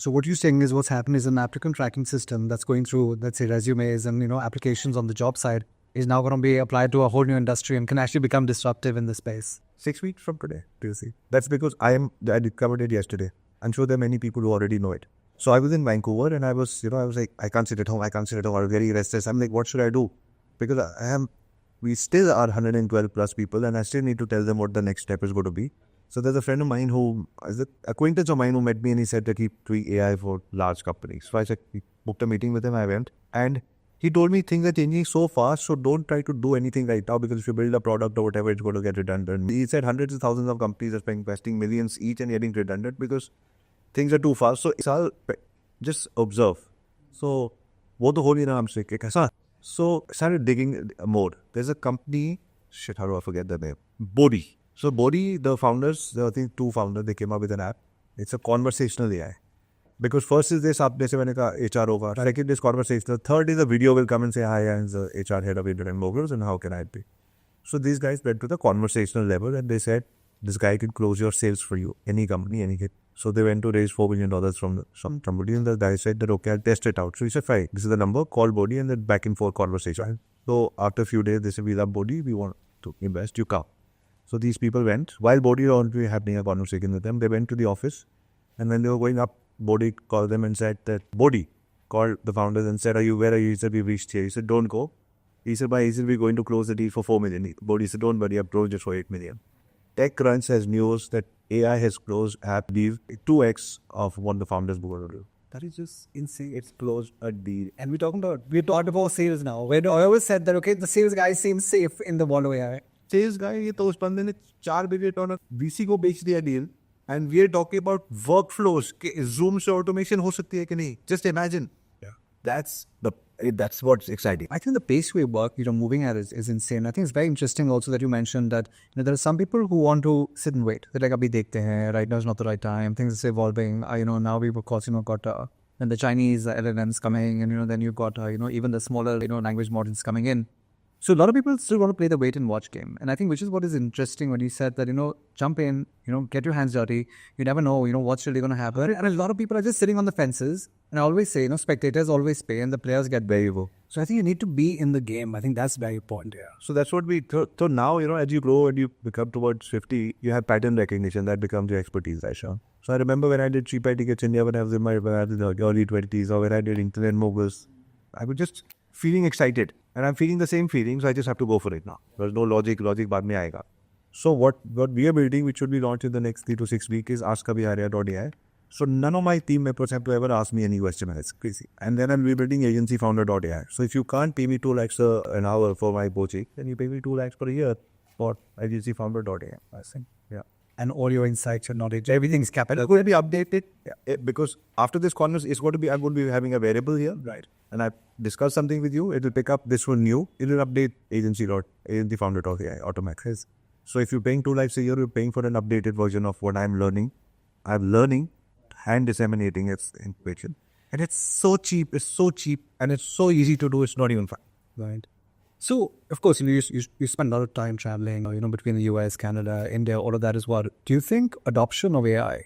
So what you're saying is what's happened is an applicant tracking system that's going through, let's say, resumes and applications on the job side is now going to be applied to a whole new industry and can actually become disruptive in the space. 6 weeks from today, do you see? That's because I discovered it yesterday. I'm sure there are many people who already know it. So I was in Vancouver and I was like, I can't sit at home. I was very restless. I'm like, what should I do? Because we still are 112 plus people and I still need to tell them what the next step is going to be. So there's a friend of mine who is an acquaintance of mine who met me and he said that he's doing AI for large companies. So I said, he booked a meeting with him. I went and he told me things are changing so fast. So don't try to do anything right now because if you build a product or whatever, it's going to get redundant. He said hundreds of thousands of companies are investing millions each and getting redundant because things are too fast. So it's all just observe. So what the whole I'm saying, so I started digging more. There's a company, how do I forget the name? Bodhi. So Bodhi, the founders, I think 2 founders, they came up with an app. It's a conversational AI. Because first is this app, जैसे मैंने कहा HR होगा. Second is conversational. Third is a video will come and say, hi, I'm the HR head of Internet Moguls and how can I help you? So these guys went to the conversational level and they said, this guy can close your sales for you. Any company, any kid. So they went to raise $4 million from somebody and the guy said that, okay, I'll test it out. So he said, fine, this is the number, call Bodhi and then back and forth conversation. So after a few days, they said, we love Bodhi, we want to invest, you come. So these people went, while Bodhi was already having a conversation with them, they went to the office and when they were going up, Bodhi called them and said that, Bodhi called the founders and said, where are you? He said, we've reached here. He said, don't go. He said, why? He said, we're going to close the deal for 4 million. Bodhi said, don't worry, I've closed it for 8 million. TechCrunch has news that AI has closed, I believe, 2x of what the founders were to do. That is just insane. It's closed a deal. And we're talking about sales now. Where I always said that, okay, the sales guy seems safe in the world of AI. Sales guy, ये तो उस बंदे ने $4 billion VC को बेच दिया deal, and we are talking about workflows. Zoom से automation हो सकती है कि नहीं? Just imagine. Yeah. That's what's exciting. I think the pace we work, moving at is insane. I think it's very interesting also that you mentioned that there are some people who want to sit and wait. They're like, abhi dekhte hain, right now is not the right time. Things are evolving. Now we've of course got and the Chinese LLMs coming, and then you've got even the smaller language models coming in. So a lot of people still want to play the wait and watch game. And I think which is what is interesting when you said that, jump in, get your hands dirty. You never know, what's really going to happen. And a lot of people are just sitting on the fences. And I always say, spectators always pay and the players get valuable. So I think you need to be in the game. I think that's very important. Yeah. So that's what so now, as you grow and you become towards 50, you have pattern recognition. That becomes your expertise, Aisha. So I remember when I did cheap IT tickets India, when I was in my early 20s, or when I did Internet Moguls, I was just feeling excited. And I'm feeling the same feeling, so I just have to go for it now. There's no logic baad mein aayega. So what we are building, which should be launched in the next 3 to 6 weeks, is askabhiharya.ai. So none of my team members have to ever ask me any question. It's crazy. And then I'm rebuilding agencyfounder.ai. So if you can't pay me 2 lakhs an hour for my coaching, then you pay me 2 lakhs per year for agencyfounder.ai. I think, yeah. And all your insights and knowledge, everything's capital. Going to be updated. Yeah. Because after this conference, I'm going to be having a variable here. Right. And I discuss something with you, it will pick up this one new, it will update agencyfounder.ai automatically. So if you're paying 2 lakhs a year, you're paying for an updated version of what I'm learning. I'm learning and disseminating its information. And it's so cheap, and it's so easy to do, it's not even fun. Right. So, of course, you spend a lot of time traveling, between the US, Canada, India, all of that as well. Do you think adoption of AI